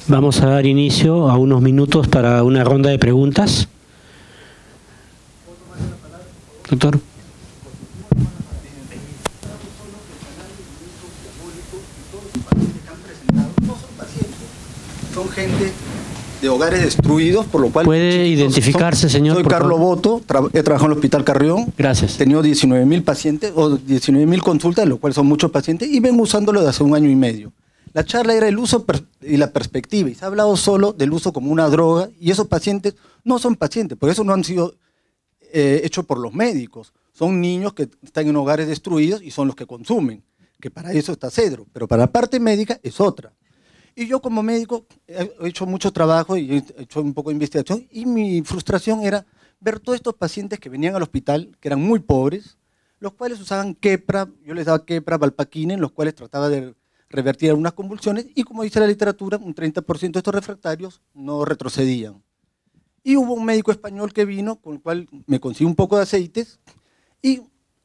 Vamos a dar inicio a unos minutos para una ronda de preguntas. Doctor. Son gente de hogares destruidos, por lo cual... ¿Puede identificarse, señor? Soy Carlos Boto, he trabajado en el Hospital Carrión. Gracias. He tenido 19.000 pacientes, o 19.000 consultas, lo cual son muchos pacientes, y vengo usándolo desde hace 1 año y medio. La charla era el uso y la perspectiva, y se ha hablado solo del uso como una droga, y esos pacientes no son pacientes, por eso no han sido hechos por los médicos. Son niños que están en hogares destruidos y son los que consumen, que para eso está Cedro, pero para la parte médica es otra. Y yo como médico he hecho mucho trabajo y he hecho un poco de investigación, y mi frustración era ver todos estos pacientes que venían al hospital, que eran muy pobres, los cuales usaban Keppra, yo les daba Keppra, Valpaquina, en los cuales trataba de revertir algunas convulsiones, y como dice la literatura, un 30% de estos refractarios no retrocedían. Y hubo un médico español que vino, con el cual me consiguió un poco de aceites, y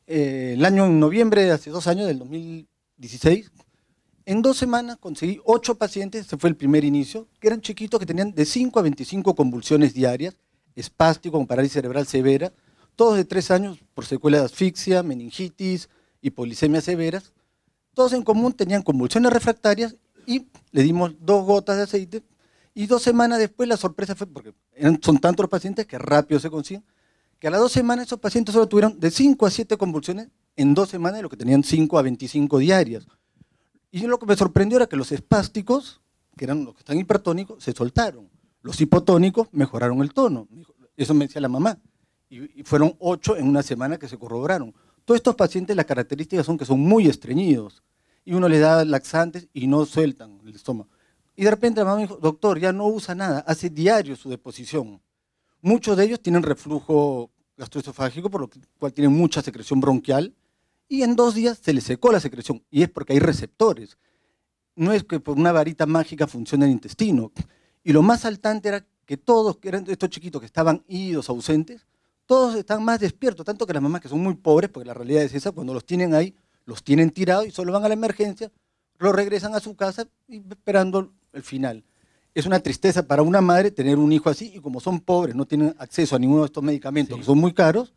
en noviembre de hace 2 años, del 2016, en 2 semanas conseguí 8 pacientes, ese fue el primer inicio, que eran chiquitos, que tenían de 5 a 25 convulsiones diarias, espástico, con parálisis cerebral severa, todos de 3 años por secuelas de asfixia, meningitis, hipolisemia severas. Todos en común tenían convulsiones refractarias y le dimos 2 gotas de aceite, y 2 semanas después la sorpresa fue, porque son tantos los pacientes que rápido se consiguen, que a las 2 semanas esos pacientes solo tuvieron de 5 a 7 convulsiones en 2 semanas, de lo que tenían 5 a 25 diarias. Y lo que me sorprendió era que los espásticos, que eran los que están hipertónicos, se soltaron. Los hipotónicos mejoraron el tono. Eso me decía la mamá. Y fueron 8 en 1 semana que se corroboraron. Todos estos pacientes, las características son que son muy estreñidos. Y uno les da laxantes y no sueltan el estómago. Y de repente la mamá me dijo, doctor, ya no usa nada, hace diario su deposición. Muchos de ellos tienen reflujo gastroesofágico, por lo cual tienen mucha secreción bronquial, y en 2 días se les secó la secreción, y es porque hay receptores. No es que por una varita mágica funcione el intestino. Y lo más saltante era que todos, que eran estos chiquitos que estaban idos, ausentes, todos están más despiertos, tanto que las mamás que son muy pobres, porque la realidad es esa, cuando los tienen ahí, los tienen tirados y solo van a la emergencia, los regresan a su casa esperando el final. Es una tristeza para una madre tener un hijo así, y como son pobres, no tienen acceso a ninguno de estos medicamentos, sí, que son muy caros.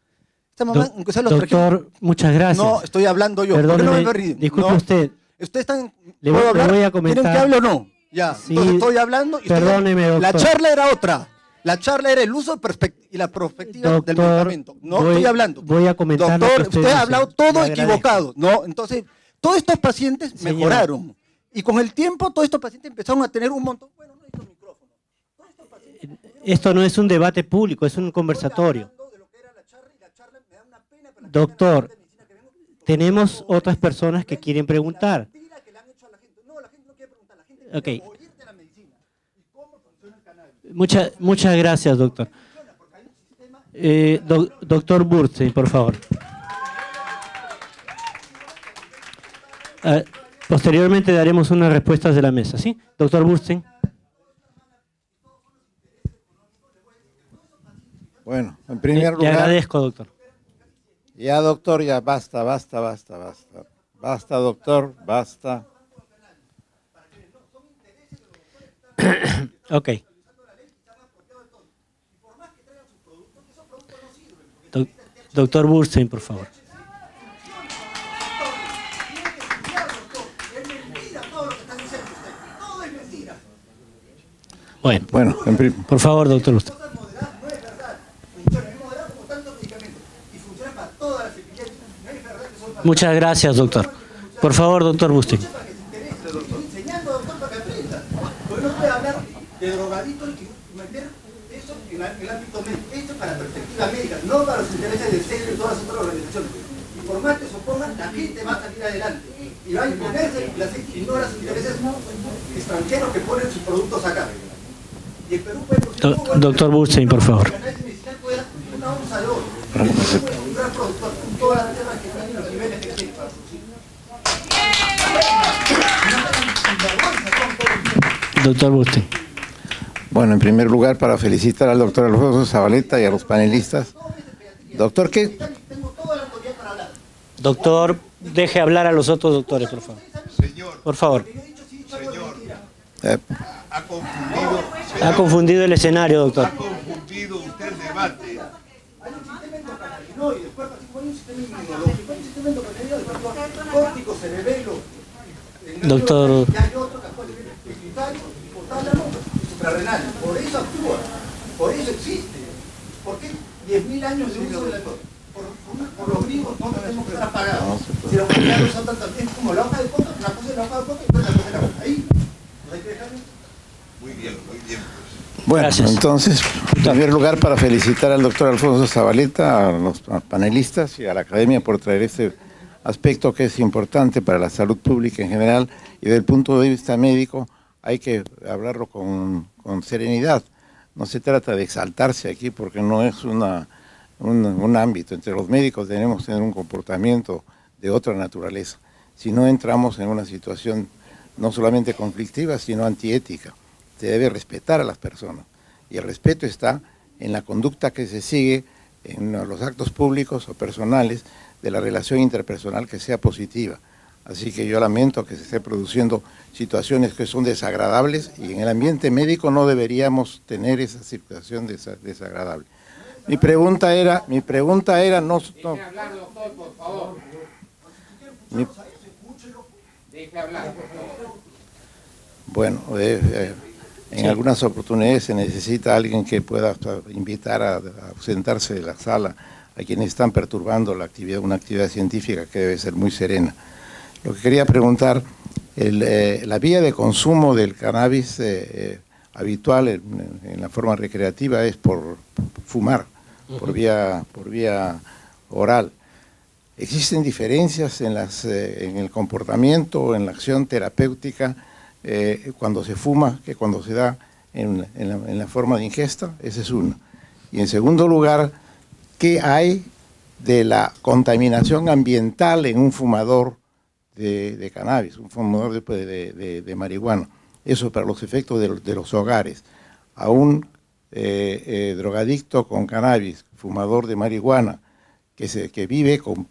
Esta mamá, aunque sea los doctor, muchas gracias. No, estoy hablando yo. Perdóneme, no disculpe no, usted. Usted está le voy a comentar. ¿Quieren que hable o no? Ya, sí, entonces estoy hablando. Y perdóneme, doctor. La charla era otra. La charla era el uso y la perspectiva doctor, del medicamento. No estoy hablando. Voy a comentar. Doctor, usted ha hablado todo equivocado. No, entonces, todos estos pacientes mejoraron. Y con el tiempo, todos estos pacientes empezaron a tener un montón. Bueno, no necesito micrófono. Esto no es un debate público, es un conversatorio. Doctor, tenemos otras personas que quieren preguntar. Ok. Muchas gracias, doctor. Doctor Burstein, por favor. Posteriormente daremos unas respuestas de la mesa, ¿sí? Doctor Burstein. Bueno, en primer lugar... Le agradezco, doctor. Ya, doctor, ya basta. Basta, doctor, basta. Ok. Doctor Burstein, por favor. Bueno, por favor, doctor Burstein. Muchas gracias, doctor. Por favor, doctor Burstein. De drogadictos y meter eso en el ámbito médico. Esto es para perspectiva médica, no para los intereses del Cedro y todas las otras organizaciones. Y por más que se opongan, la gente va a salir adelante. Y va a imponerse y no los intereses extranjeros que ponen sus productos acá. Y el Perú puede doctor Burstein, por favor. Una onza de oro. Un gran productor con todas las tierras que tienen los niveles que tienen para producir. Doctor Burstein. Bueno, en primer lugar, para felicitar al doctor Alfonso Zabaleta y a los panelistas. Doctor, ¿qué? Doctor, deje hablar a los otros doctores, por favor. Señor. Por favor. Señor. Ha confundido el escenario, doctor. Ha confundido usted el debate. Hay un sistema endocannabinoide, el cuerpo así como hay un sistema inmunológico, hay un sistema endocannabinoide, córtico, cerebelo, Doctor. y hay otro que actúa a nivel pituitario, hipotálamo y suprarrenal. Por eso actúa, por eso existe. ¿Por qué 10.000 años de uso de la por los griegos no tenemos que estar apagados? Si la humanidad lo usa tanto, es como la hoja de coca, una cosa es la hoja de coca y otra cosa es la hoja. Ahí, ¿no hay que dejarlo? Muy bien, pues. Bueno, Gracias. entonces, en primer lugar, para felicitar al doctor Alfonso Zabaleta, a los panelistas y a la academia por traer este aspecto que es importante para la salud pública en general, y desde el punto de vista médico hay que hablarlo con serenidad. No se trata de exaltarse aquí porque no es un ámbito. Entre los médicos tenemos que tener un comportamiento de otra naturaleza. Si no entramos en una situación no solamente conflictiva, sino antiética. Se debe respetar a las personas. Y el respeto está en la conducta que se sigue en los actos públicos o personales de la relación interpersonal que sea positiva. Así que yo lamento que se esté produciendo situaciones que son desagradables y en el ambiente médico no deberíamos tener esa situación desagradable. Mi pregunta era no. Deje hablar, doctor, por favor. Deje hablar, por favor. Bueno, en algunas oportunidades se necesita alguien que pueda invitar a ausentarse de la sala a quienes están perturbando la actividad, una actividad científica que debe ser muy serena. Lo que quería preguntar, la vía de consumo del cannabis habitual en la forma recreativa es por fumar, por vía oral. ¿Existen diferencias en el comportamiento o en la acción terapéutica cuando se fuma que cuando se da en la forma de ingesta? Ese es uno. Y en segundo lugar, ¿qué hay de la contaminación ambiental en un fumador de cannabis, un fumador de marihuana? Eso para los efectos de los hogares. A un drogadicto con cannabis, fumador de marihuana, que vive con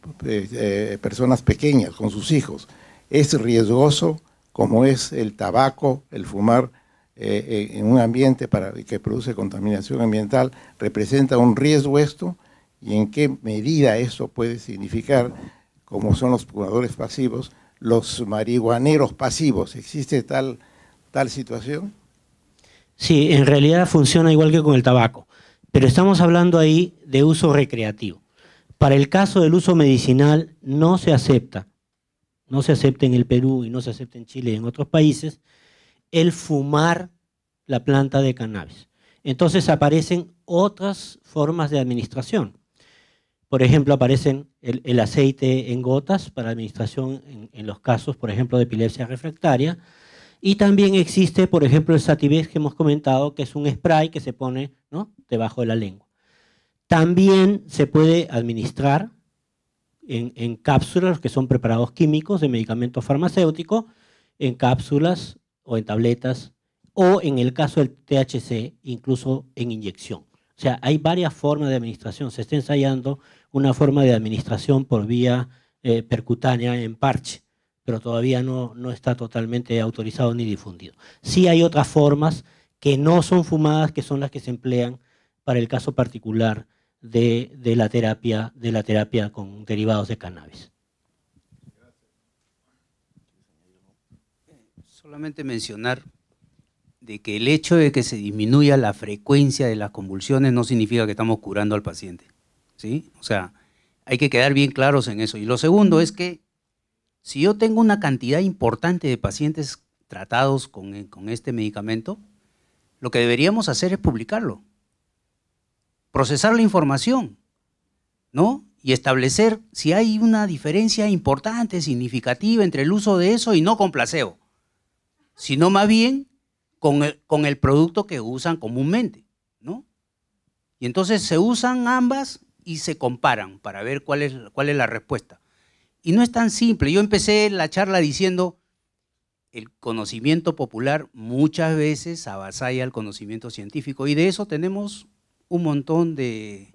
personas pequeñas, con sus hijos, ¿es riesgoso como es el tabaco, el fumar en un ambiente que produce contaminación ambiental? ¿Representa un riesgo esto? ¿Y en qué medida eso puede significar, como son los fumadores pasivos, los marihuaneros pasivos? ¿Existe tal situación? Sí, en realidad funciona igual que con el tabaco, pero estamos hablando ahí de uso recreativo. Para el caso del uso medicinal no se acepta en el Perú y no se acepta en Chile y en otros países el fumar la planta de cannabis. Entonces aparecen otras formas de administración. Por ejemplo, aparecen el aceite en gotas para administración en los casos, por ejemplo, de epilepsia refractaria. Y también existe, por ejemplo, el Sativex que hemos comentado, que es un spray que se pone, ¿no?, debajo de la lengua. También se puede administrar en cápsulas, que son preparados químicos de medicamentos farmacéuticos, en cápsulas o en tabletas, o en el caso del THC, incluso en inyección. O sea, hay varias formas de administración. Se está ensayando una forma de administración por vía percutánea en parche, pero todavía no está totalmente autorizado ni difundido. Sí hay otras formas que no son fumadas, que son las que se emplean para el caso particular de la terapia con derivados de cannabis. Solamente mencionar de que el hecho de que se disminuya la frecuencia de las convulsiones no significa que estamos curando al paciente, ¿sí? O sea, hay que quedar bien claros en eso. Y lo segundo es que si yo tengo una cantidad importante de pacientes tratados con este medicamento, lo que deberíamos hacer es publicarlo, procesar la información, ¿no? Y establecer si hay una diferencia importante, significativa entre el uso de eso y no con placebo, sino más bien con el producto que usan comúnmente, ¿no? Y entonces se usan ambas y se comparan para ver cuál es la respuesta. Y no es tan simple. Yo empecé la charla diciendo el conocimiento popular muchas veces avasalla el conocimiento científico y de eso tenemos un montón de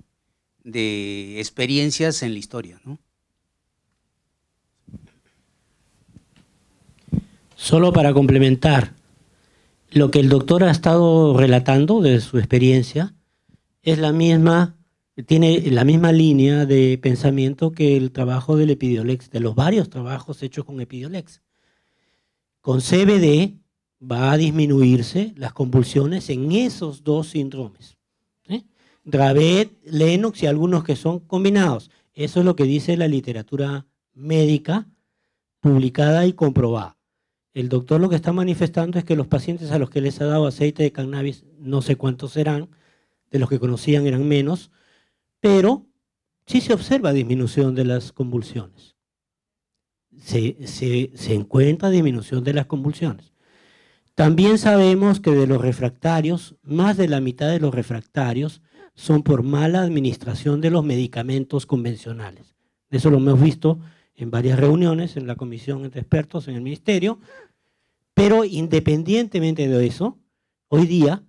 experiencias en la historia, ¿no? Solo para complementar, Lo que el doctor ha estado relatando de su experiencia es la misma, tiene la misma línea de pensamiento que el trabajo del Epidiolex, de los varios trabajos hechos con Epidiolex. Con CBD va a disminuirse las convulsiones en esos dos síndromes. Dravet, Lennox y algunos que son combinados. Eso es lo que dice la literatura médica publicada y comprobada. El doctor lo que está manifestando es que los pacientes a los que les ha dado aceite de cannabis, no sé cuántos serán, de los que conocían eran menos, pero sí se observa disminución de las convulsiones. Se encuentra disminución de las convulsiones. También sabemos que de los refractarios, más de la mitad de los refractarios son por mala administración de los medicamentos convencionales. Eso lo hemos visto en varias reuniones, en la comisión de expertos en el ministerio, pero independientemente de eso, hoy día,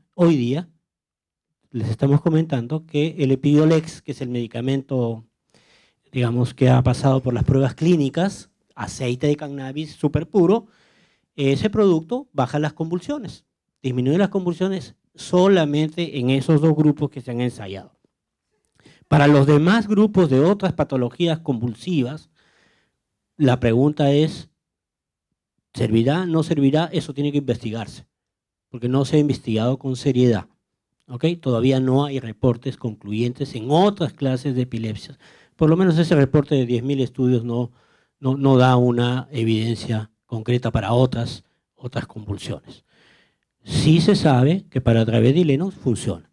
les estamos comentando que el Epidiolex, que es el medicamento, digamos, que ha pasado por las pruebas clínicas, aceite de cannabis súper puro, ese producto baja las convulsiones, disminuye las convulsiones solamente en esos dos grupos que se han ensayado. Para los demás grupos de otras patologías convulsivas, la pregunta es, ¿servirá? ¿No servirá? Eso tiene que investigarse, porque no se ha investigado con seriedad. ¿Okay? Todavía no hay reportes concluyentes en otras clases de epilepsias. Por lo menos ese reporte de 10.000 estudios no da una evidencia concreta para otras convulsiones. Sí se sabe que para Dravet y Lennox funciona.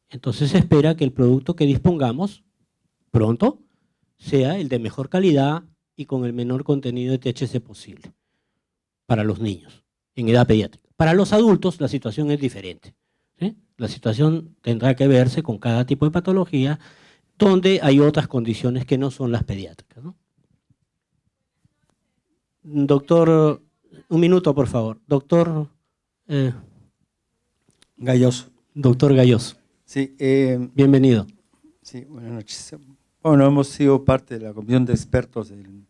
Entonces se espera que el producto que dispongamos pronto sea el de mejor calidad y con el menor contenido de THC posible para los niños en edad pediátrica. Para los adultos la situación es diferente. ¿Sí? La situación tendrá que verse con cada tipo de patología donde hay otras condiciones que no son las pediátricas, ¿no? Doctor, un minuto por favor. Doctor Galloso. Doctor Galloso. Sí, bienvenido. Sí, buenas noches. Bueno, hemos sido parte de la comisión de expertos en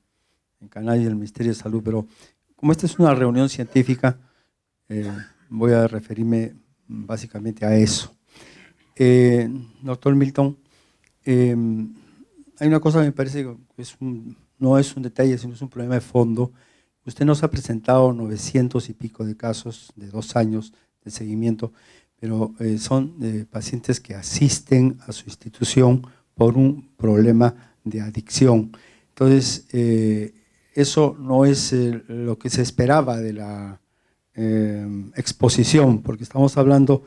cannabis del Ministerio de Salud, pero como esta es una reunión científica, voy a referirme básicamente a eso. Doctor Milton, hay una cosa que me parece que no es un detalle, sino es un problema de fondo. Usted nos ha presentado 900 y pico de casos de 2 años de seguimiento, pero son pacientes que asisten a su institución por un problema de adicción. Entonces, eso no es lo que se esperaba de la exposición, porque estamos hablando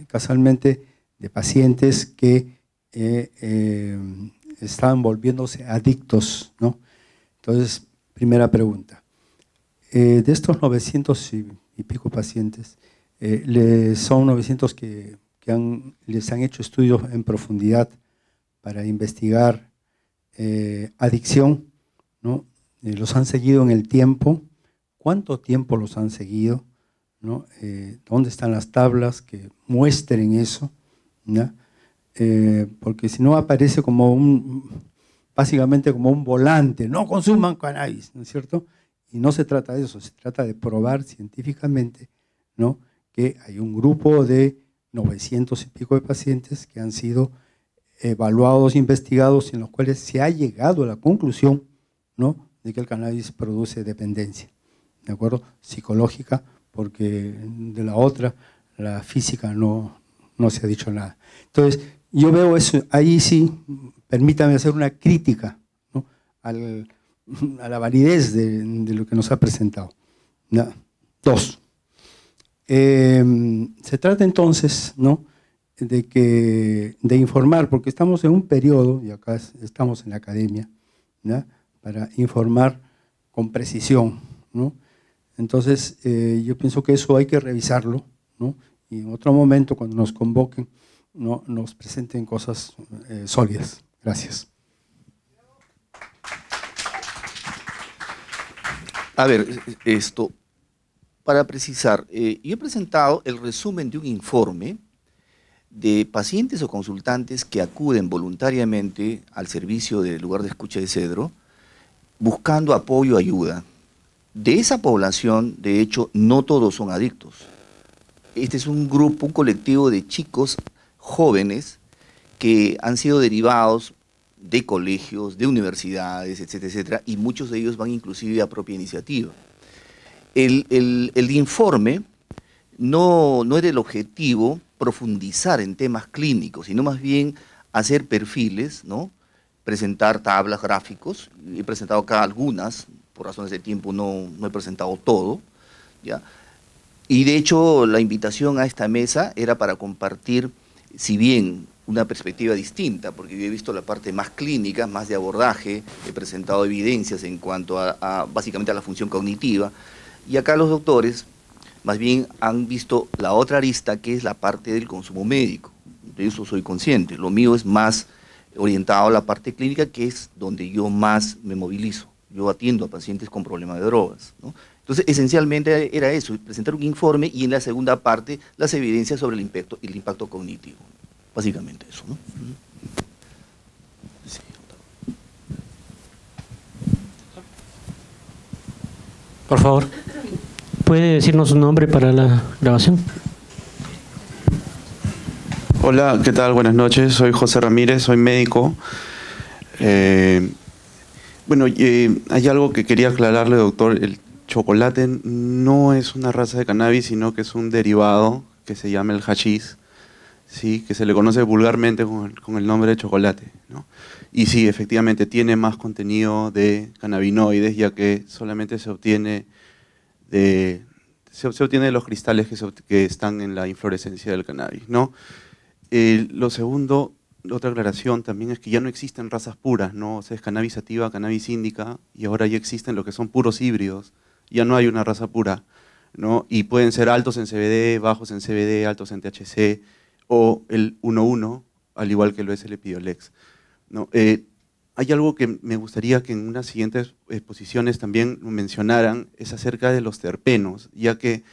casualmente de pacientes que están volviéndose adictos, ¿no? Entonces, primera pregunta. De estos 900 y pico pacientes, son 900 que les han hecho estudios en profundidad para investigar adicción, ¿no? Los han seguido en el tiempo. ¿Cuánto tiempo los han seguido? ¿No? ¿Dónde están las tablas que muestren eso? ¿No? Porque si no aparece como básicamente como un volante, no consuman cannabis, ¿no es cierto? Y no se trata de eso, se trata de probar científicamente, ¿no?, que hay un grupo de 900 y pico de pacientes que han sido evaluados, investigados, en los cuales se ha llegado a la conclusión, ¿no?, de que el cannabis produce dependencia, ¿de acuerdo? Psicológica, porque de la otra, la física, no se ha dicho nada. Entonces, yo veo eso, ahí sí, permítame hacer una crítica, ¿no?, a la validez de lo que nos ha presentado. 2. Se trata entonces, ¿no?, de informar, porque estamos en un periodo, y acá estamos en la academia, ¿no?, para informar con precisión, ¿no? Entonces, yo pienso que eso hay que revisarlo, ¿no?, y en otro momento, cuando nos convoquen, ¿no?, nos presenten cosas sólidas. Gracias. A ver, para precisar, yo he presentado el resumen de un informe de pacientes o consultantes que acuden voluntariamente al servicio del lugar de escucha de Cedro buscando apoyo, ayuda. De esa población, de hecho, no todos son adictos. este es un grupo, un colectivo de chicos jóvenes que han sido derivados de colegios, de universidades, etcétera, etcétera, y muchos de ellos van inclusive a propia iniciativa. El informe no era el objetivo profundizar en temas clínicos, sino más bien hacer perfiles, ¿no? Presentar tablas, gráficos. He presentado acá algunas, por razones de tiempo no he presentado todo, ¿ya? Y de hecho la invitación a esta mesa era para compartir, si bien una perspectiva distinta, porque yo he visto la parte más clínica, más de abordaje, he presentado evidencias en cuanto a básicamente a la función cognitiva, y acá los doctores más bien han visto la otra arista, que es la parte del consumo médico. De eso soy consciente. Lo mío es más orientado a la parte clínica, que es donde yo más me movilizo. Yo atiendo a pacientes con problemas de drogas, ¿no? Entonces, esencialmente era eso, presentar un informe y en la segunda parte las evidencias sobre el impacto cognitivo. Básicamente eso, ¿no? Sí. Por favor, ¿puede decirnos su nombre para la grabación? Hola, ¿qué tal? Buenas noches, soy José Ramírez, soy médico. Hay algo que quería aclararle, doctor. El chocolate no es una raza de cannabis, sino que es un derivado que se llama el hachís, ¿sí? Que se le conoce vulgarmente con el nombre de chocolate, ¿no? Y sí, efectivamente, tiene más contenido de cannabinoides, ya que solamente se obtiene de los cristales que están en la inflorescencia del cannabis, ¿no? Lo segundo, otra aclaración también es que ya no existen razas puras, ¿no? O sea, es cannabis sativa, cannabis índica, y ahora ya existen lo que son puros híbridos. Ya no hay una raza pura, ¿no? Y pueden ser altos en CBD, bajos en CBD, altos en THC, o el 1,1, al igual que lo es el Epidiolex, ¿no? Hay algo que me gustaría que en unas siguientes exposiciones también mencionaran, es acerca de los terpenos, ya que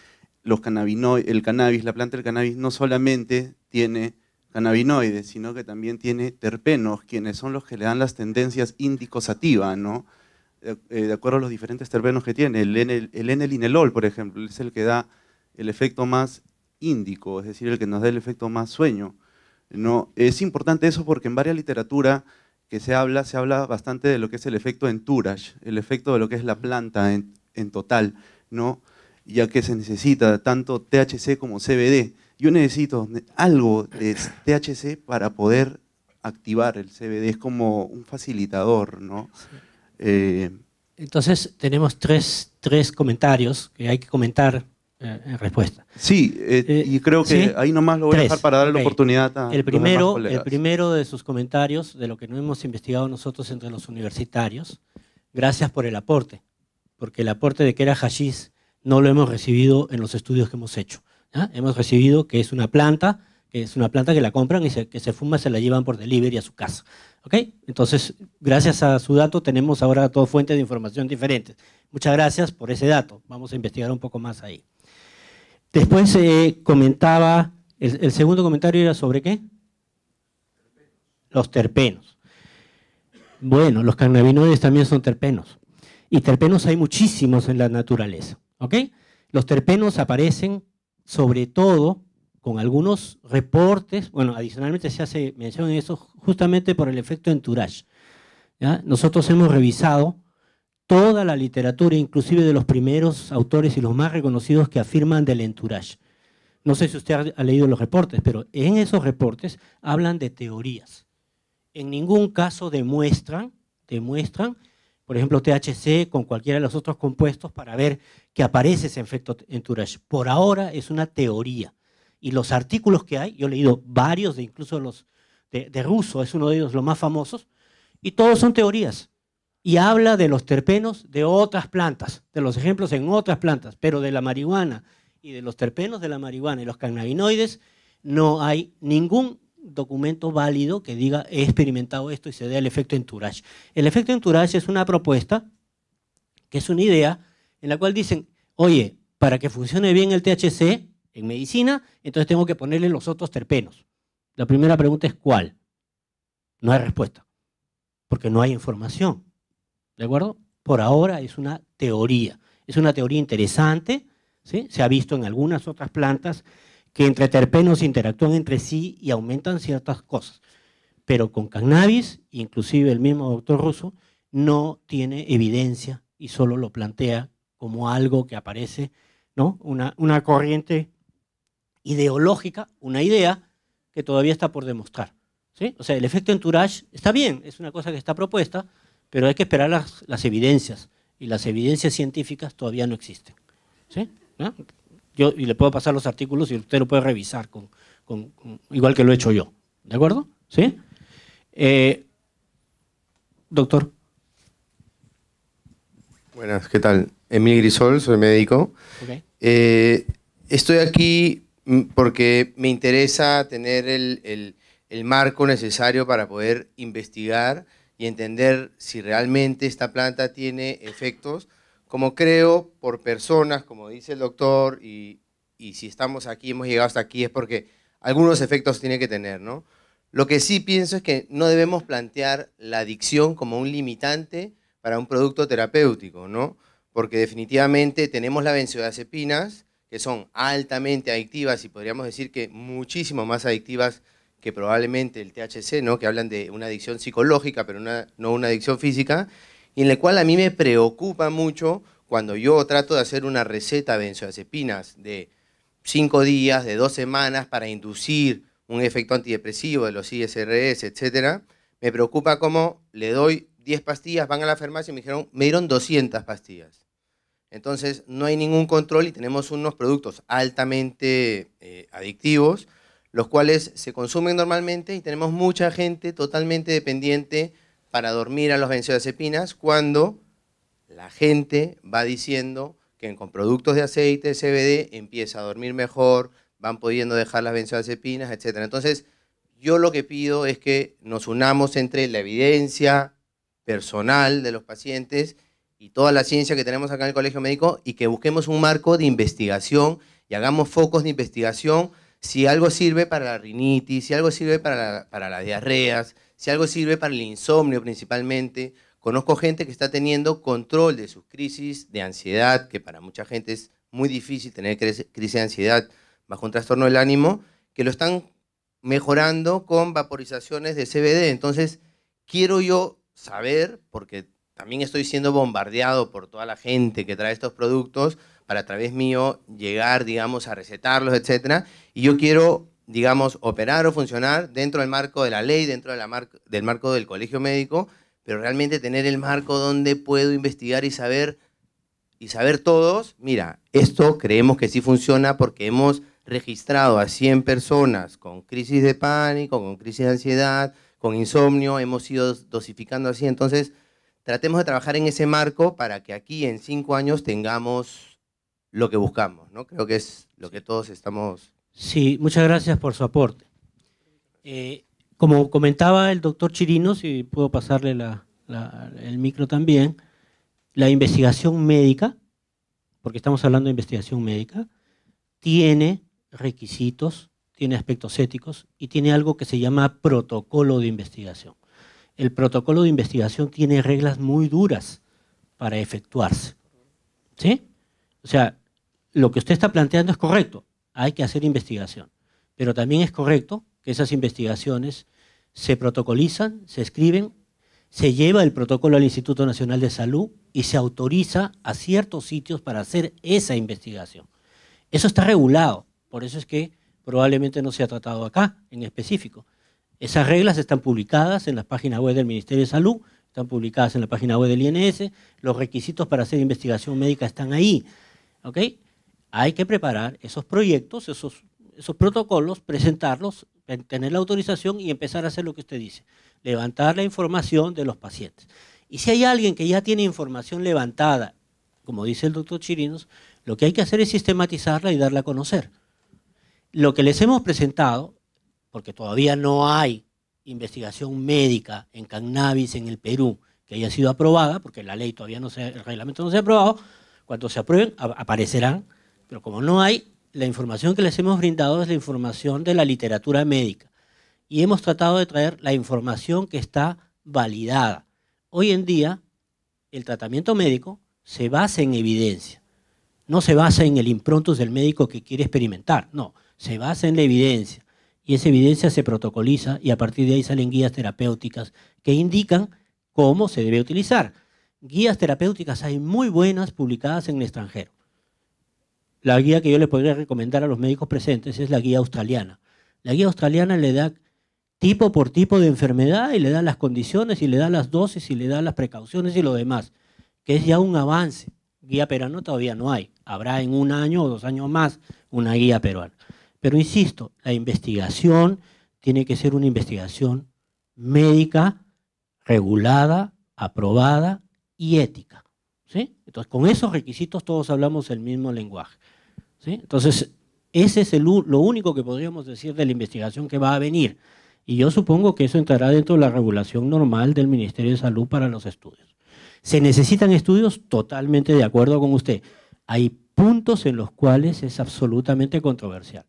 el cannabis, la planta del cannabis, no solamente tiene cannabinoides, sino que también tiene terpenos, quienes son los que le dan las tendencias índico-sativa, ¿no? De acuerdo a los diferentes terpenos que tiene. El N-linelol, por ejemplo, es el que da el efecto más índico, es decir, el que nos da el efecto más sueño, ¿no? Es importante eso porque en varias literatura que se habla bastante de lo que es el efecto entourage, el efecto de lo que es la planta en total, ¿no? Ya que se necesita tanto THC como CBD. Yo necesito algo de THC para poder activar el CBD, es como un facilitador, ¿no? Entonces tenemos tres comentarios que hay que comentar en respuesta. Sí, y creo que ¿sí? ahí nomás lo voy a dejar para darle la oportunidad a el los demás primero colegas. de sus comentarios, de lo que no hemos investigado nosotros entre los universitarios, gracias por el aporte, porque el aporte de que era hashish no lo hemos recibido en los estudios que hemos hecho, ¿ya? Hemos recibido que es una planta que la compran y que se fuma, se la llevan por delivery a su casa. ¿Ok? Entonces, gracias a su dato tenemos ahora dos fuentes de información diferentes. Muchas gracias por ese dato. Vamos a investigar un poco más ahí. Después comentaba, el segundo comentario era sobre ¿qué? Los terpenos. Bueno, los cannabinoides también son terpenos. Y terpenos hay muchísimos en la naturaleza. ¿Ok? Los terpenos aparecen sobre todo con algunos reportes, bueno, adicionalmente se hace mención en eso justamente por el efecto entourage, ¿ya? Nosotros hemos revisado toda la literatura, inclusive de los primeros autores y los más reconocidos que afirman del entourage. No sé si usted ha leído los reportes, pero en esos reportes hablan de teorías. En ningún caso demuestran, por ejemplo, THC con cualquiera de los otros compuestos para ver que aparece ese efecto entourage. Por ahora es una teoría. Y los artículos que hay, yo he leído varios, incluso los de Russo, es uno de ellos los más famosos, y todos son teorías. Y habla de los terpenos de otras plantas, de los ejemplos en otras plantas, pero de la marihuana y de los terpenos de la marihuana y los cannabinoides no hay ningún documento válido que diga he experimentado esto y se dé el efecto entourage. El efecto entourage es una propuesta, que es una idea, en la cual dicen, oye, para que funcione bien el THC en medicina, entonces tengo que ponerle los otros terpenos. La primera pregunta es ¿cuál? No hay respuesta, porque no hay información. ¿De acuerdo? Por ahora es una teoría interesante, ¿sí? Se ha visto en algunas otras plantas que entre terpenos interactúan entre sí y aumentan ciertas cosas. Pero con cannabis, inclusive el mismo doctor Russo, no tiene evidencia y solo lo plantea como algo que aparece, ¿no? Una corriente ideológica, una idea que todavía está por demostrar, ¿sí? O sea, el efecto entourage está bien, es una cosa que está propuesta, pero hay que esperar las evidencias, y las evidencias científicas todavía no existen, ¿sí? ¿No? Y le puedo pasar los artículos y usted lo puede revisar igual que lo he hecho yo, ¿de acuerdo? ¿Sí? Doctor. Buenas, ¿qué tal? Emil Grisol, soy médico. Okay. Estoy aquí porque me interesa tener el marco necesario para poder investigar y entender si realmente esta planta tiene efectos, como creo, por personas, como dice el doctor, y si estamos aquí, hemos llegado hasta aquí, es porque algunos efectos tiene que tener, ¿no? Lo que sí pienso es que no debemos plantear la adicción como un limitante para un producto terapéutico, ¿no? Porque definitivamente tenemos las benzodiazepinas, que son altamente adictivas y podríamos decir que muchísimo más adictivas que probablemente el THC, ¿no? Que hablan de una adicción psicológica, pero no una adicción física, y en la cual a mí me preocupa mucho cuando yo trato de hacer una receta de benzodiazepinas de 5 días, de 2 semanas, para inducir un efecto antidepresivo de los ISRS, etcétera. Me preocupa cómo le doy 10 pastillas, van a la farmacia y me dieron 200 pastillas. Entonces no hay ningún control y tenemos unos productos altamente adictivos, los cuales se consumen normalmente y tenemos mucha gente totalmente dependiente para dormir a los benzodiazepinas, cuando la gente va diciendo que con productos de aceite, CBD, empieza a dormir mejor, van pudiendo dejar las benzodiazepinas, etc. Entonces, yo lo que pido es que nos unamos entre la evidencia personal de los pacientes y toda la ciencia que tenemos acá en el Colegio Médico, y que busquemos un marco de investigación y hagamos focos de investigación. Si algo sirve para la rinitis, si algo sirve para las diarreas, si algo sirve para el insomnio principalmente. Conozco gente que está teniendo control de sus crisis de ansiedad, que para mucha gente es muy difícil tener crisis de ansiedad bajo un trastorno del ánimo, que lo están mejorando con vaporizaciones de CBD. Entonces, quiero yo saber, porque también estoy siendo bombardeado por toda la gente que trae estos productos, para a través mío llegar, digamos, a recetarlos, etcétera, y yo quiero, digamos, operar o funcionar dentro del marco de la ley, dentro del marco del Colegio Médico, pero realmente tener el marco donde puedo investigar y saber todos, mira, esto creemos que sí funciona porque hemos registrado a 100 personas con crisis de pánico, con crisis de ansiedad, con insomnio, hemos ido dosificando así. Entonces, tratemos de trabajar en ese marco para que aquí en 5 años tengamos lo que buscamos, ¿no? Creo que es lo que todos estamos... Sí, muchas gracias por su aporte. Como comentaba el doctor Chirinos, y puedo pasarle el micro también, la investigación médica, porque estamos hablando de investigación médica, tiene requisitos, tiene aspectos éticos y tiene algo que se llama protocolo de investigación. El protocolo de investigación tiene reglas muy duras para efectuarse, ¿sí? O sea, lo que usted está planteando es correcto, hay que hacer investigación, pero también es correcto que esas investigaciones se protocolizan, se escriben, se lleva el protocolo al Instituto Nacional de Salud y se autoriza a ciertos sitios para hacer esa investigación. Eso está regulado, por eso es que probablemente no se ha tratado acá en específico. Esas reglas están publicadas en la página web del Ministerio de Salud, están publicadas en la página web del INS, los requisitos para hacer investigación médica están ahí, ¿ok? Hay que preparar esos proyectos, esos protocolos, presentarlos, tener la autorización y empezar a hacer lo que usted dice, levantar la información de los pacientes. Y si hay alguien que ya tiene información levantada, como dice el doctor Chirinos, lo que hay que hacer es sistematizarla y darla a conocer. Lo que les hemos presentado, porque todavía no hay investigación médica en cannabis en el Perú que haya sido aprobada, porque la ley todavía no el reglamento no se ha aprobado, cuando se aprueben aparecerán, pero como no hay, la información que les hemos brindado es la información de la literatura médica y hemos tratado de traer la información que está validada. Hoy en día el tratamiento médico se basa en evidencia no se basa en el improntus del médico que quiere experimentar, no, se basa en la evidencia. Y esa evidencia se protocoliza y a partir de ahí salen guías terapéuticas que indican cómo se debe utilizar. Guías terapéuticas hay muy buenas publicadas en el extranjero. La guía que yo le podría recomendar a los médicos presentes es la guía australiana. La guía australiana le da tipo por tipo de enfermedad y le da las condiciones y le da las dosis y le da las precauciones y lo demás, que es ya un avance. Guía peruana todavía no hay. Habrá en 1 año o 2 años más una guía peruana. Pero insisto, la investigación tiene que ser una investigación médica, regulada, aprobada y ética, ¿sí? Entonces, con esos requisitos todos hablamos el mismo lenguaje, ¿sí? Entonces, ese es lo único que podríamos decir de la investigación que va a venir. Y yo supongo que eso entrará dentro de la regulación normal del Ministerio de Salud para los estudios. ¿Se necesitan estudios? Totalmente de acuerdo con usted. Hay puntos en los cuales es absolutamente controversial.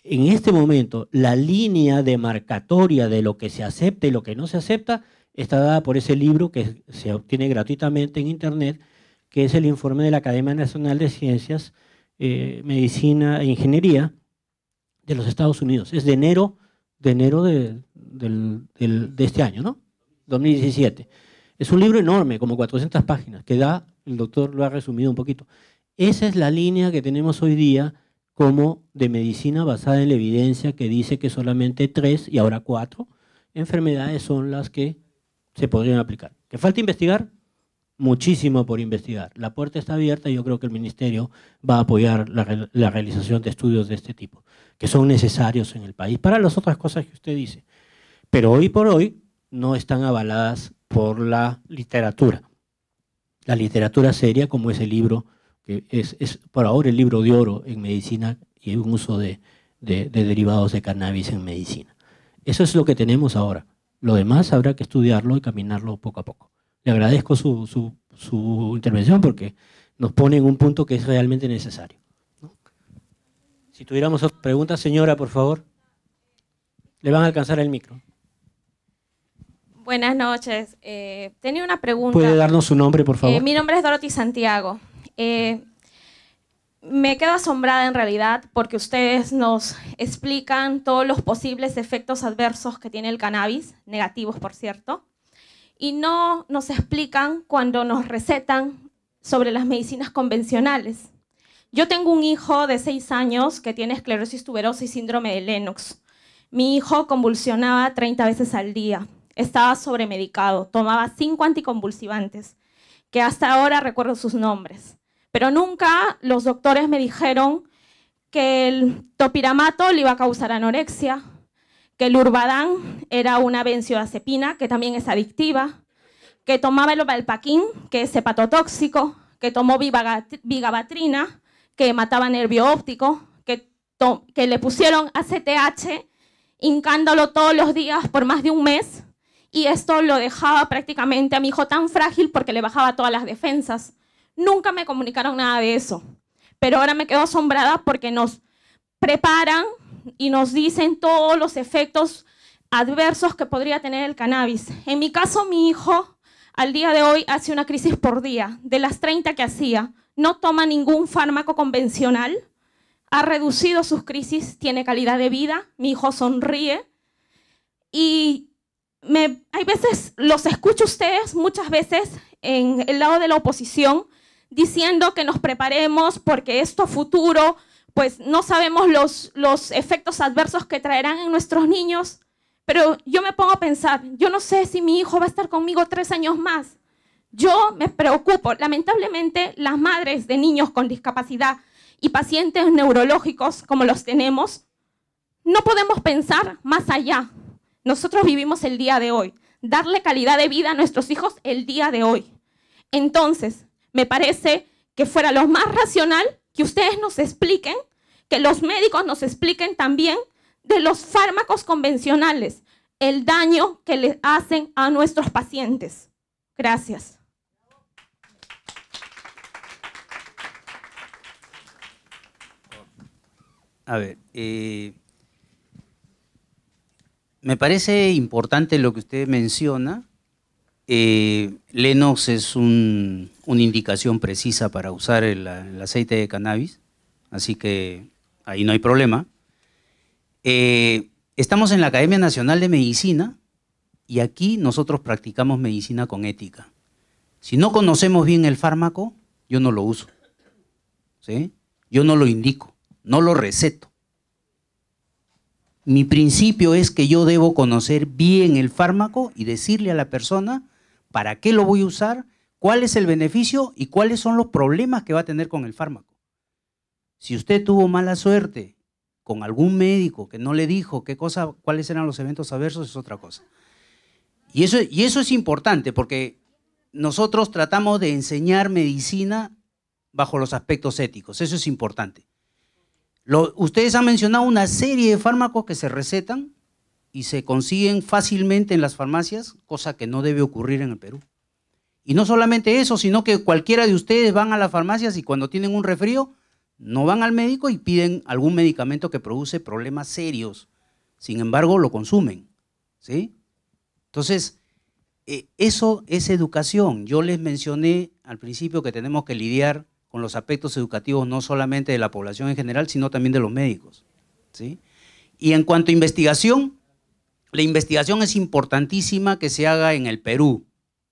En este momento, la línea demarcatoria de lo que se acepta y lo que no se acepta está dada por ese libro que se obtiene gratuitamente en Internet, que es el informe de la Academia Nacional de Ciencias, Medicina e Ingeniería de los Estados Unidos. Es de enero de este año, ¿no? 2017. Es un libro enorme, como 400 páginas, que el doctor lo ha resumido un poquito. Esa es la línea que tenemos hoy día como de medicina basada en la evidencia, que dice que solamente 3 y ahora 4 enfermedades son las que se podrían aplicar. ¿Que falta investigar? Muchísimo por investigar. La puerta está abierta y yo creo que el Ministerio va a apoyar la realización de estudios de este tipo, que son necesarios en el país para las otras cosas que usted dice. Pero hoy por hoy no están avaladas por la literatura. La literatura seria, como ese libro, que es por ahora el libro de oro en medicina y en uso de derivados de cannabis en medicina. Eso es lo que tenemos ahora. Lo demás habrá que estudiarlo y caminarlo poco a poco. Le agradezco su intervención porque nos pone en un punto que es realmente necesario, ¿no? Si tuviéramos otra pregunta, señora, por favor. Le van a alcanzar el micro. Buenas noches. Tenía una pregunta. ¿Puede darnos su nombre, por favor? Mi nombre es Dorothy Santiago. Me quedo asombrada en realidad porque ustedes nos explican todos los posibles efectos adversos que tiene el cannabis, negativos por cierto, y no nos explican cuando nos recetan sobre las medicinas convencionales. Yo tengo un hijo de 6 años que tiene esclerosis tuberosa y síndrome de Lennox. Mi hijo convulsionaba 30 veces al día, estaba sobremedicado, tomaba 5 anticonvulsivantes, que hasta ahora recuerdo sus nombres. Pero nunca los doctores me dijeron que el topiramato le iba a causar anorexia, que el Urbadán era una benzodiazepina, que también es adictiva, que tomaba el Valpaquín, que es hepatotóxico, que tomó vigabatrina, que mataba nervio óptico, que le pusieron ACTH, hincándolo todos los días por más de un mes, y esto lo dejaba prácticamente a mi hijo tan frágil porque le bajaba todas las defensas. Nunca me comunicaron nada de eso, pero ahora me quedo asombrada porque nos preparan y nos dicen todos los efectos adversos que podría tener el cannabis. En mi caso, mi hijo al día de hoy hace una crisis por día. De las 30 que hacía, no toma ningún fármaco convencional, ha reducido sus crisis, tiene calidad de vida, mi hijo sonríe y hay veces, los escucho a ustedes muchas veces en el lado de la oposición diciendo que nos preparemos porque esto a futuro, pues no sabemos los efectos adversos que traerán en nuestros niños, pero yo me pongo a pensar, yo no sé si mi hijo va a estar conmigo 3 años más. Yo me preocupo. Lamentablemente, las madres de niños con discapacidad y pacientes neurológicos como los tenemos, no podemos pensar más allá. Nosotros vivimos el día de hoy, darle calidad de vida a nuestros hijos el día de hoy. Entonces, me parece que fuera lo más racional que ustedes nos expliquen, que los médicos nos expliquen también de los fármacos convencionales, el daño que le hacen a nuestros pacientes. Gracias. A ver, me parece importante lo que usted menciona, Lenox es una indicación precisa para usar el aceite de cannabis, así que ahí no hay problema. Estamos en la Academia Nacional de Medicina y aquí nosotros practicamos medicina con ética. Si no conocemos bien el fármaco, yo no lo uso, ¿sí? Yo no lo indico, no lo receto. Mi principio es que yo debo conocer bien el fármaco y decirle a la persona para qué lo voy a usar, cuál es el beneficio y cuáles son los problemas que va a tener con el fármaco. Si usted tuvo mala suerte con algún médico que no le dijo cuáles eran los eventos adversos, es otra cosa. Y eso es importante porque nosotros tratamos de enseñar medicina bajo los aspectos éticos, eso es importante. Ustedes han mencionado una serie de fármacos que se recetan y se consiguen fácilmente en las farmacias, cosa que no debe ocurrir en el Perú. Y no solamente eso, sino que cualquiera de ustedes van a las farmacias y cuando tienen un resfrío, no van al médico y piden algún medicamento que produce problemas serios. Sin embargo, lo consumen, ¿sí? Entonces, eso es educación. Yo les mencioné al principio que tenemos que lidiar con los aspectos educativos no solamente de la población en general, sino también de los médicos, ¿sí? Y en cuanto a investigación, la investigación es importantísima que se haga en el Perú.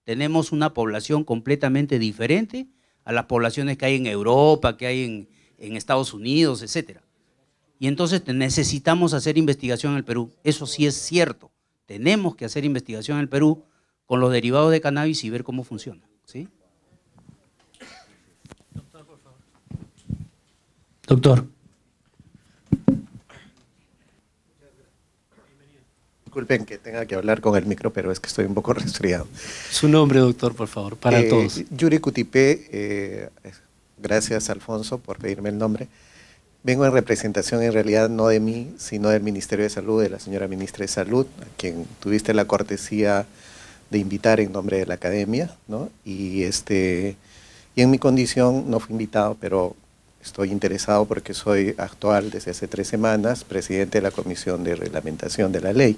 Tenemos una población completamente diferente a las poblaciones que hay en Europa, que hay en Estados Unidos, etc. Y entonces necesitamos hacer investigación en el Perú. Eso sí es cierto. Tenemos que hacer investigación en el Perú con los derivados de cannabis y ver cómo funciona, ¿sí? Doctor. Disculpen que tenga que hablar con el micro, pero es que estoy un poco resfriado. Su nombre, doctor, por favor, para todos. Yuri Cutipé, gracias Alfonso por pedirme el nombre. Vengo en representación en realidad no de mí, sino del Ministerio de Salud, de la señora Ministra de Salud, a quien tuviste la cortesía de invitar en nombre de la Academia, ¿no? Y en mi condición no fui invitado, pero estoy interesado porque soy actual desde hace 3 semanas, presidente de la Comisión de Reglamentación de la Ley.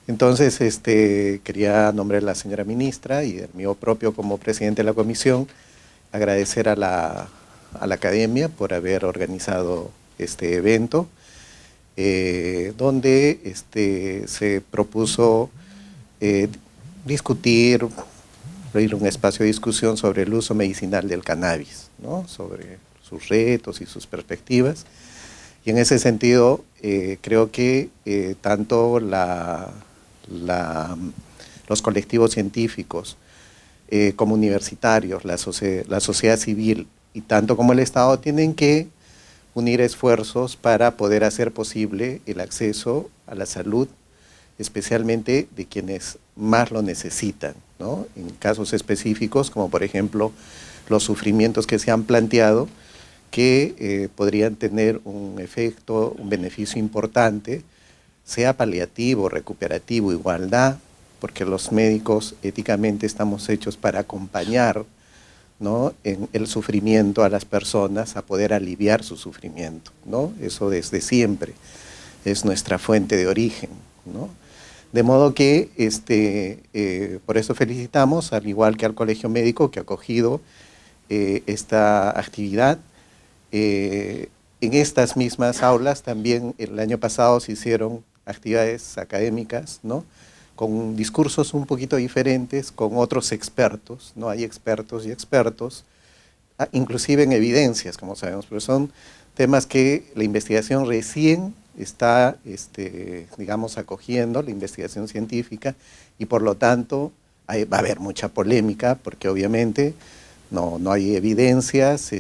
Entonces, quería, a nombre de la señora ministra y del mío propio como presidente de la comisión, agradecer a la Academia por haber organizado este evento, donde se propuso discutir, abrir un espacio de discusión sobre el uso medicinal del cannabis, ¿no? Sobre sus retos y sus perspectivas. Y en ese sentido, creo que tanto los colectivos científicos como universitarios, la sociedad civil y tanto como el Estado tienen que unir esfuerzos para poder hacer posible el acceso a la salud, especialmente de quienes más lo necesitan, ¿no? En casos específicos, como por ejemplo los sufrimientos que se han planteado, que podrían tener un efecto, un beneficio importante, sea paliativo, recuperativo, igualdad, porque los médicos éticamente estamos hechos para acompañar, ¿no?, en el sufrimiento a las personas, a poder aliviar su sufrimiento, ¿no? Eso desde siempre es nuestra fuente de origen, ¿no? De modo que por eso felicitamos, al igual que al Colegio Médico que ha acogido esta actividad. En estas mismas aulas también el año pasado se hicieron actividades académicas, ¿no?, con discursos un poquito diferentes, con otros expertos, ¿no? Hay expertos y expertos, inclusive en evidencias, como sabemos, pero son temas que la investigación recién está, digamos, acogiendo, la investigación científica, y por lo tanto va a haber mucha polémica, porque obviamente no hay evidencias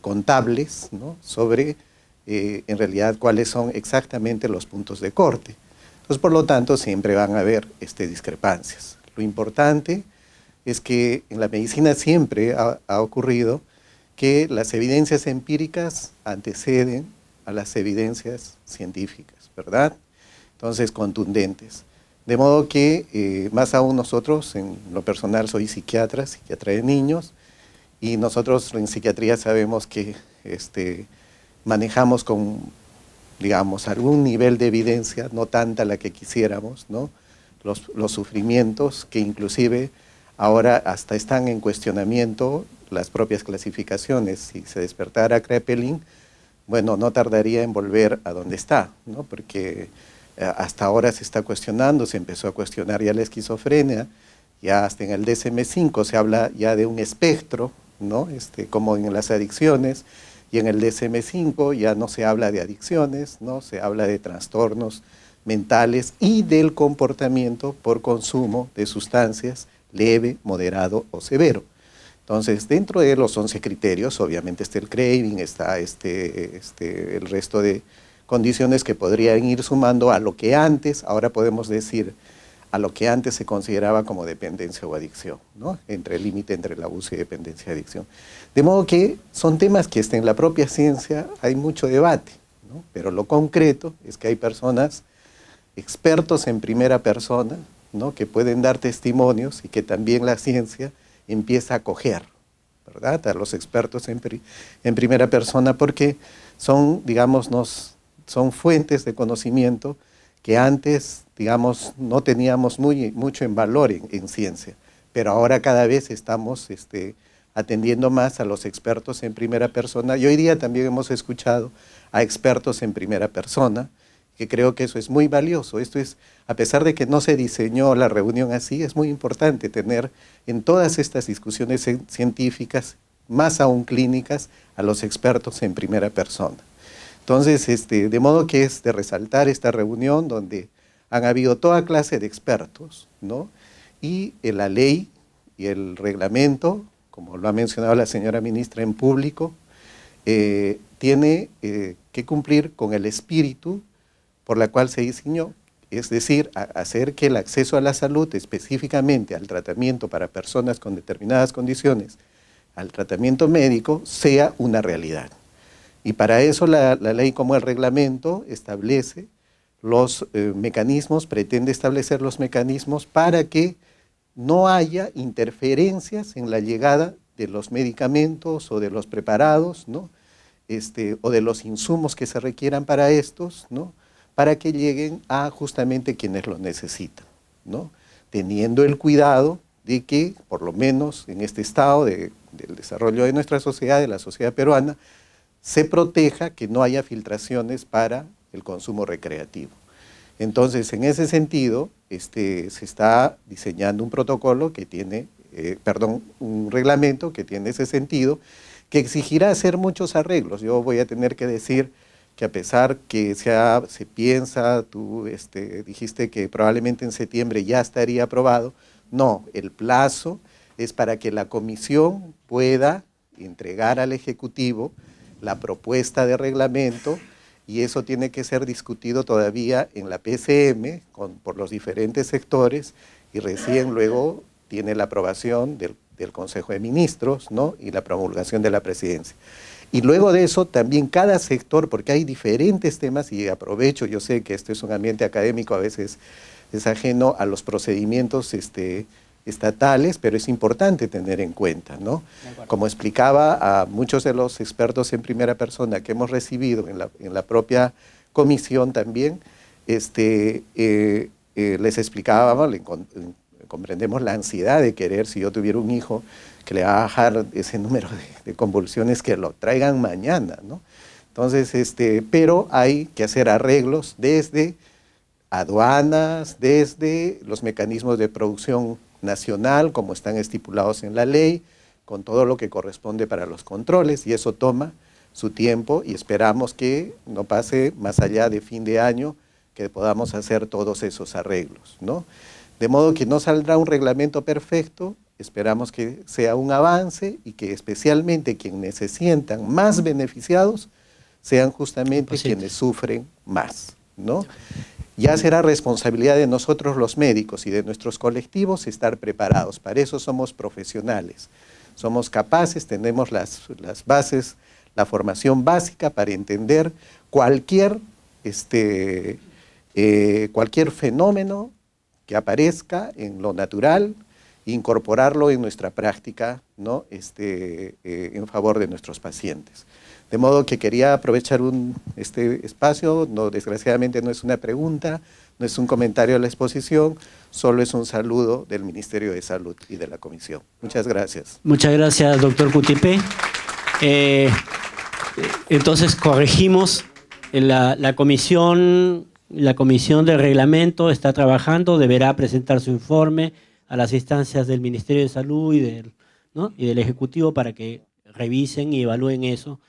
contables, ¿no?, sobre en realidad cuáles son exactamente los puntos de corte. Entonces, por lo tanto, siempre van a haber discrepancias. Lo importante es que en la medicina siempre ha ocurrido que las evidencias empíricas anteceden a las evidencias científicas, ¿verdad? Entonces, contundentes. De modo que, más aún nosotros, en lo personal soy psiquiatra de niños, y nosotros en psiquiatría sabemos que manejamos con, digamos, algún nivel de evidencia, no tanta la que quisiéramos, ¿no?, los sufrimientos que inclusive ahora hasta están en cuestionamiento las propias clasificaciones. Si se despertara Kraepelin, bueno, no tardaría en volver a donde está, ¿no? Porque hasta ahora se está cuestionando, se empezó a cuestionar ya la esquizofrenia, ya hasta en el DSM-5 se habla ya de un espectro, ¿no? Como en las adicciones, y en el DSM-5 ya no se habla de adicciones, ¿no? Se habla de trastornos mentales y del comportamiento por consumo de sustancias leve, moderado o severo. Entonces, dentro de los 11 criterios, obviamente está el craving, está el resto de condiciones que podrían ir sumando a lo que antes, ahora podemos decir, a lo que antes se consideraba como dependencia o adicción, ¿no? Entre el límite entre el abuso y dependencia y adicción. De modo que son temas que en la propia ciencia hay mucho debate, ¿no? Pero lo concreto es que hay personas, expertos en primera persona, ¿no? Que pueden dar testimonios y que también la ciencia empieza a acoger, ¿verdad? A los expertos en primera persona, porque son, digamos, son fuentes de conocimiento que antes, digamos, no teníamos mucho en valor en ciencia, pero ahora cada vez estamos atendiendo más a los expertos en primera persona, y hoy día también hemos escuchado a expertos en primera persona, que creo que eso es muy valioso. Esto es, a pesar de que no se diseñó la reunión así, es muy importante tener en todas estas discusiones científicas, más aún clínicas, a los expertos en primera persona. Entonces, de modo que es de resaltar esta reunión donde han habido toda clase de expertos, ¿no? Y la ley y el reglamento, como lo ha mencionado la señora ministra en público, tiene que cumplir con el espíritu por la cual se diseñó, es decir, hacer que el acceso a la salud, específicamente al tratamiento para personas con determinadas condiciones, al tratamiento médico, sea una realidad. Y para eso la ley, como el reglamento, establece los mecanismos, pretende establecer los mecanismos para que no haya interferencias en la llegada de los medicamentos o de los preparados, ¿no? O de los insumos que se requieran para estos, ¿no? Para que lleguen a justamente quienes lo necesitan, ¿no? Teniendo el cuidado de que, por lo menos en este estado del desarrollo de nuestra sociedad, de la sociedad peruana, se proteja que no haya filtraciones para el consumo recreativo. Entonces, en ese sentido, se está diseñando un protocolo que tiene, un reglamento que tiene ese sentido, que exigirá hacer muchos arreglos. Yo voy a tener que decir que a pesar que se piensa, tú dijiste que probablemente en septiembre ya estaría aprobado, no, el plazo es para que la comisión pueda entregar al Ejecutivo la propuesta de reglamento, y eso tiene que ser discutido todavía en la PCM por los diferentes sectores, y recién luego tiene la aprobación del Consejo de Ministros, ¿no? Y la promulgación de la Presidencia. Y luego de eso también cada sector, porque hay diferentes temas, y aprovecho, yo sé que este es un ambiente académico, a veces es ajeno a los procedimientos estatales, pero es importante tener en cuenta, ¿no? Como explicaba a muchos de los expertos en primera persona que hemos recibido en la propia comisión también, les explicábamos, comprendemos la ansiedad de querer, si yo tuviera un hijo, que le va a bajar ese número de convulsiones, que lo traigan mañana, ¿no? Entonces, pero hay que hacer arreglos desde aduanas, desde los mecanismos de producción nacional, como están estipulados en la ley, con todo lo que corresponde para los controles, y eso toma su tiempo, y esperamos que no pase más allá de fin de año, que podamos hacer todos esos arreglos, ¿no? De modo que no saldrá un reglamento perfecto, esperamos que sea un avance, y que especialmente quienes se sientan más beneficiados sean justamente quienes sufren más, ¿no? Ya será responsabilidad de nosotros los médicos y de nuestros colectivos estar preparados. Para eso somos profesionales. Somos capaces, tenemos las bases, la formación básica para entender cualquier fenómeno que aparezca en lo natural, incorporarlo en nuestra práctica, ¿no? En favor de nuestros pacientes. De modo que quería aprovechar este espacio, no, desgraciadamente no es una pregunta, no es un comentario a la exposición, solo es un saludo del Ministerio de Salud y de la Comisión. Muchas gracias. Muchas gracias, doctor Cutipé. Entonces corregimos, la comisión de reglamento está trabajando, deberá presentar su informe a las instancias del Ministerio de Salud y del Ejecutivo para que revisen y evalúen eso.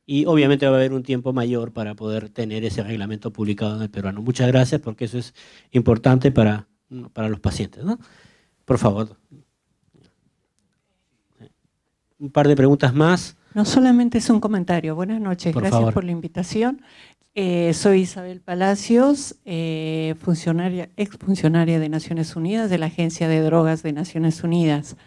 Y obviamente va a haber un tiempo mayor para poder tener ese reglamento publicado en el peruano. Muchas gracias, porque eso es importante para los pacientes, ¿no? Por favor. Un par de preguntas más. No, solamente es un comentario. Buenas noches, gracias por la invitación. Soy Isabel Palacios, exfuncionaria de Naciones Unidas, de la Agencia de Drogas de Naciones Unidas.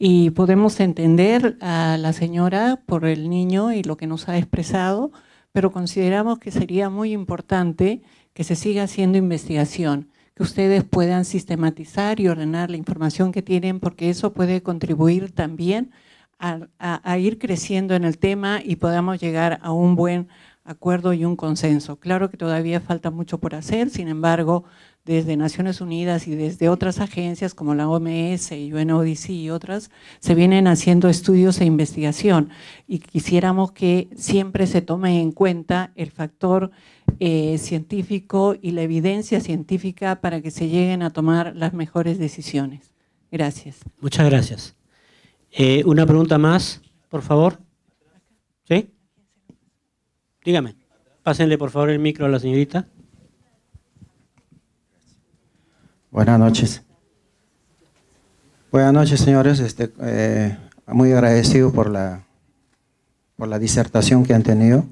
Y podemos entender a la señora por el niño y lo que nos ha expresado, pero consideramos que sería muy importante que se siga haciendo investigación, que ustedes puedan sistematizar y ordenar la información que tienen, porque eso puede contribuir también a ir creciendo en el tema y podamos llegar a un buen acuerdo y un consenso. Claro que todavía falta mucho por hacer, sin embargo, desde Naciones Unidas y desde otras agencias como la OMS y UNODC y otras, se vienen haciendo estudios e investigación y quisiéramos que siempre se tome en cuenta el factor científico y la evidencia científica para que se lleguen a tomar las mejores decisiones. Gracias. Muchas gracias. Una pregunta más, por favor. ¿Sí? Dígame. Pásenle, por favor, el micro a la señorita. Buenas noches. Buenas noches, señores. Muy agradecido por la disertación que han tenido.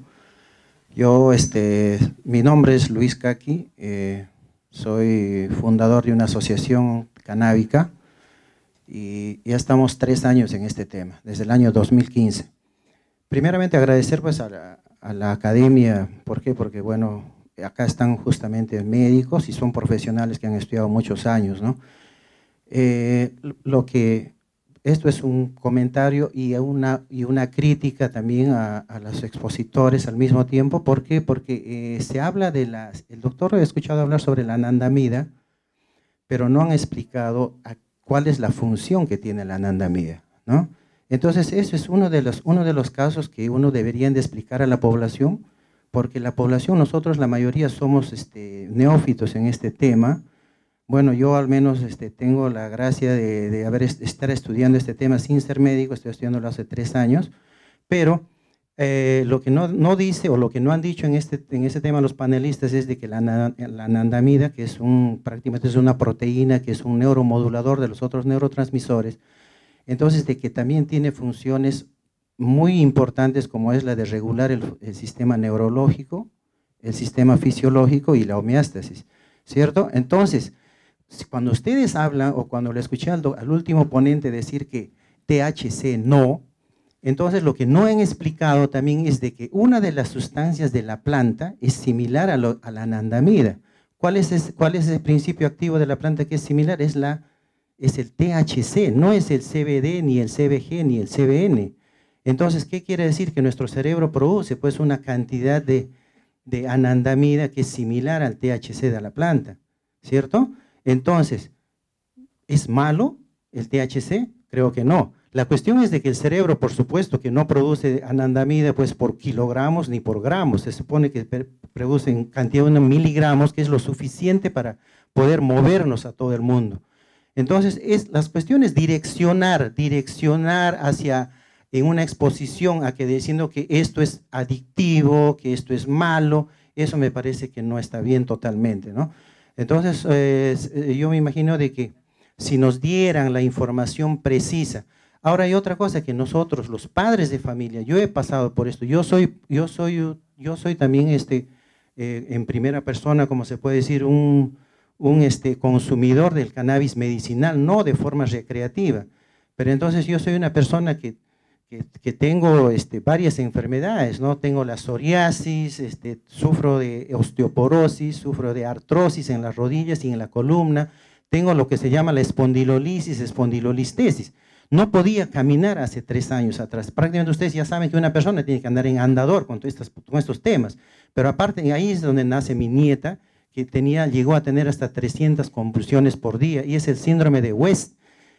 Yo, mi nombre es Luis Caqui, soy fundador de una asociación canábica y ya estamos 3 años en este tema, desde el año 2015. Primeramente agradecer pues a la academia. ¿Por qué? Porque bueno, acá están justamente médicos y son profesionales que han estudiado muchos años, ¿no? Esto es un comentario y una crítica también a los expositores al mismo tiempo. ¿Por qué? Porque se habla el doctor ha escuchado hablar sobre la anandamida, pero no han explicado cuál es la función que tiene la anandamida, ¿no? Entonces, eso es uno de los casos que uno debería de explicar a la población, porque la población, nosotros la mayoría somos neófitos en este tema. Bueno, yo al menos tengo la gracia de estar estudiando este tema sin ser médico, estoy estudiándolo hace 3 años, pero lo que no dice o lo que no han dicho en este tema los panelistas es de que la anandamida, que prácticamente es una proteína, que es un neuromodulador de los otros neurotransmisores, entonces de que también tiene funciones muy importantes como es la de regular el sistema neurológico, el sistema fisiológico y la homeostasis, ¿cierto? Entonces, cuando ustedes hablan o cuando le escuché al último ponente decir que THC no, entonces lo que no han explicado también es de que una de las sustancias de la planta es similar a la anandamida. ¿Cuál es el principio activo de la planta que es similar? Es el THC, no es el CBD, ni el CBG, ni el CBN. Entonces, ¿qué quiere decir? Que nuestro cerebro produce pues una cantidad de anandamida que es similar al THC de la planta, ¿cierto? Entonces, ¿es malo el THC? Creo que no. La cuestión es de que el cerebro, por supuesto, que no produce anandamida pues por kilogramos ni por gramos. Se supone que produce en cantidad de miligramos, que es lo suficiente para poder movernos a todo el mundo. Entonces, las cuestiones direccionar hacia en una exposición a que diciendo que esto es adictivo, que esto es malo, eso me parece que no está bien totalmente, ¿no? Entonces, yo me imagino de que si nos dieran la información precisa. Ahora hay otra cosa que nosotros, los padres de familia, yo he pasado por esto, yo soy también en primera persona, como se puede decir, un consumidor del cannabis medicinal, no de forma recreativa, pero entonces yo soy una persona que tengo varias enfermedades, ¿no? Tengo la psoriasis, sufro de osteoporosis, sufro de artrosis en las rodillas y en la columna, tengo lo que se llama la espondilolisis, espondilolistesis. No podía caminar hace 3 años atrás. Prácticamente ustedes ya saben que una persona tiene que andar en andador con estos temas. Pero aparte, ahí es donde nace mi nieta, que llegó a tener hasta 300 convulsiones por día, y es el síndrome de West.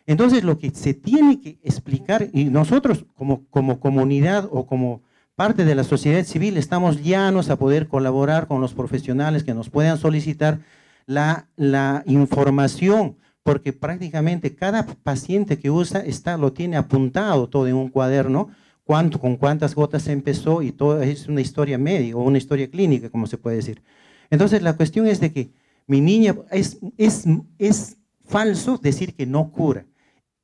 Entonces, lo que se tiene que explicar, y nosotros como comunidad o como parte de la sociedad civil estamos llanos a poder colaborar con los profesionales que nos puedan solicitar la información, porque prácticamente cada paciente que usa lo tiene apuntado todo en un cuaderno, con cuántas gotas empezó, y todo es una historia médica o una historia clínica, como se puede decir. Entonces la cuestión es de que mi niña, es falso decir que no cura.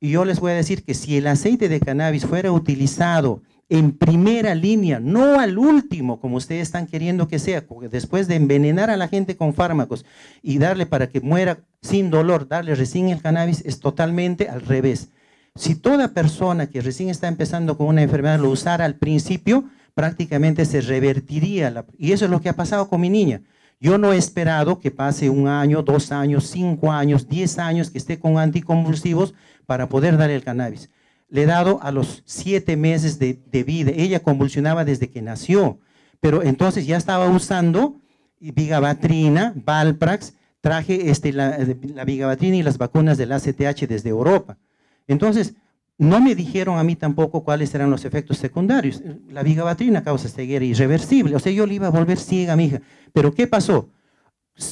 Y yo les voy a decir que si el aceite de cannabis fuera utilizado en primera línea, no al último, como ustedes están queriendo que sea, porque después de envenenar a la gente con fármacos y darle para que muera sin dolor, darle recién el cannabis, es totalmente al revés. Si toda persona que recién está empezando con una enfermedad lo usara al principio, prácticamente se revertiría. Y eso es lo que ha pasado con mi niña. Yo no he esperado que pase 1 año, 2 años, 5 años, 10 años que esté con anticonvulsivos para poder darle el cannabis. Le he dado a los 7 meses de vida. Ella convulsionaba desde que nació, pero entonces ya estaba usando vigabatrina, Valprax, traje la vigabatrina y las vacunas del ACTH desde Europa. Entonces, no me dijeron a mí tampoco cuáles eran los efectos secundarios. La vigabatrina causa ceguera irreversible, o sea, yo le iba a volver ciega a mi hija. Pero ¿qué pasó?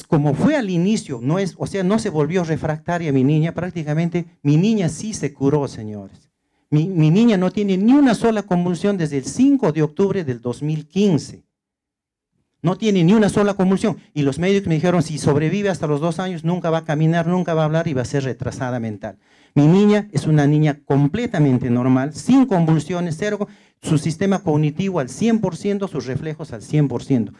Como fue al inicio, no se volvió refractaria mi niña, prácticamente mi niña sí se curó, señores. Mi niña no tiene ni una sola convulsión desde el 5 de octubre del 2015. No tiene ni una sola convulsión. Y los médicos me dijeron, si sobrevive hasta los 2 años, nunca va a caminar, nunca va a hablar y va a ser retrasada mental. Mi niña es una niña completamente normal, sin convulsiones, cero, su sistema cognitivo al 100%, sus reflejos al 100%.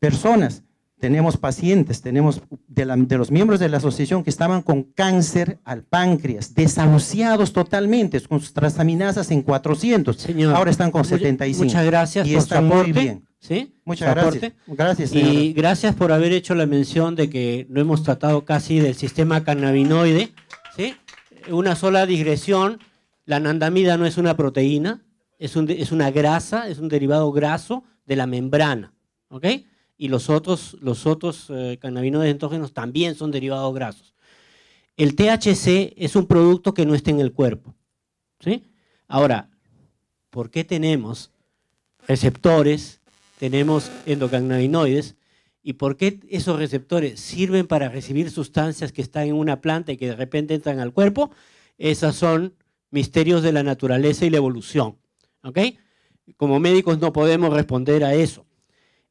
Personas, tenemos pacientes, tenemos de los miembros de la asociación que estaban con cáncer al páncreas, desahuciados totalmente, con sus transaminasas en 400. Señor, ahora están con 75. Muchas gracias y por está su aporte. muy bien. ¿Sí? Muchas gracias. Gracias, señor. Y gracias por haber hecho la mención de que no hemos tratado casi del sistema cannabinoide. ¿Sí? Una sola digresión, la anandamida no es una proteína, es una grasa, es un derivado graso de la membrana. ¿Ok? Y los otros cannabinoides endógenos también son derivados grasos. El THC es un producto que no está en el cuerpo. ¿Sí? Ahora, ¿por qué tenemos receptores, tenemos endocannabinoides, y por qué esos receptores sirven para recibir sustancias que están en una planta y que de repente entran al cuerpo? Esos son misterios de la naturaleza y la evolución. ¿Ok? Como médicos no podemos responder a eso.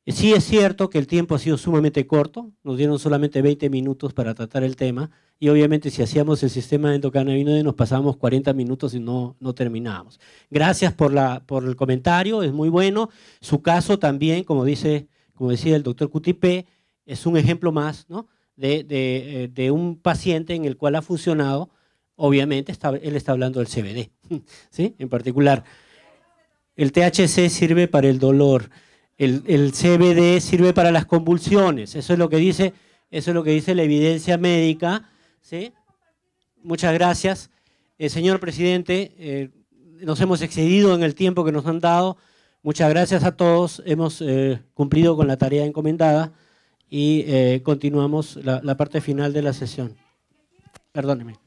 Sí es cierto que el tiempo ha sido sumamente corto, nos dieron solamente 20 minutos para tratar el tema, y obviamente si hacíamos el sistema de endocannabinoide nos pasábamos 40 minutos y no terminábamos. Gracias por el comentario, es muy bueno. Su caso también, como decía el doctor Cutipé, es un ejemplo más, ¿no?, de un paciente en el cual ha funcionado. Obviamente él está hablando del CBD, ¿sí? En particular. El THC sirve para el dolor. El CBD sirve para las convulsiones, eso es lo que dice la evidencia médica, ¿sí? Muchas gracias. Señor presidente, nos hemos excedido en el tiempo que nos han dado. Muchas gracias a todos, hemos cumplido con la tarea encomendada y continuamos la parte final de la sesión. Perdóneme.